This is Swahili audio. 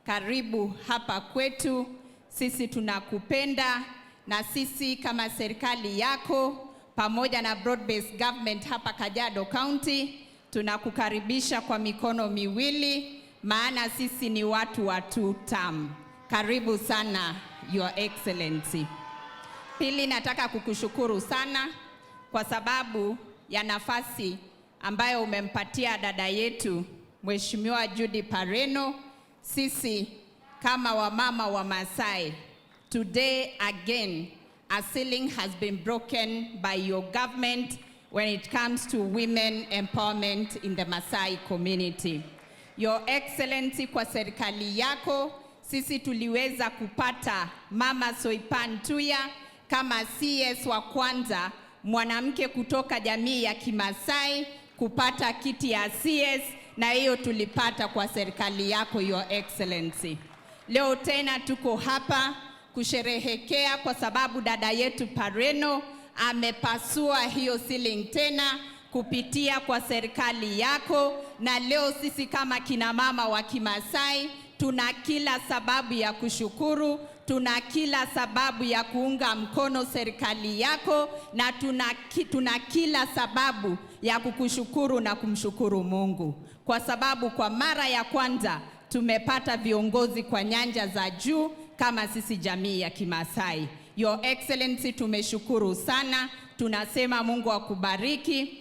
karibu hapa kwetu. Sisi tunakupenda, na sisi kama serikali yako pamoja na broad based government hapa Kajiado County tunakukaribisha kwa mikono miwili, maana sisi ni watu wa 2 term. Karibu sana Your Excellency. Pili, nataka kukushukuru sana kwa sababu ya nafasi ambayo umempatia dada yetu Mheshimiwa Judy Pareno. Sisi kama wamama wa Maasai, today again a ceiling has been broken by your government when it comes to women empowerment in the Maasai community. Your Excellency, kwa serikali yako sisi tuliweza kupata Mama Soipan Tuya kama CS wa kwanza mwanamke kutoka jamii ya Kimasai kupata kiti ya CS, na hiyo tulipata kwa serikali yako Your Excellency. Leo tena tuko hapa kusherehekea kwa sababu dada yetu Pareno amepasua hiyo ceiling tena kupitia kwa serikali yako, na leo sisi kama kina mama wa Kimasai tuna kila sababu ya kushukuru, tuna kila sababu ya kuunga mkono serikali yako, na tuna kila sababu ya kukushukuru na kumshukuru Mungu kwa sababu kwa mara ya kwanza tumepata viongozi kwa nyanja za juu kama sisi jamii ya Kimasai. Your Excellency, tumeshukuru sana. Tunasema Mungu akubariki.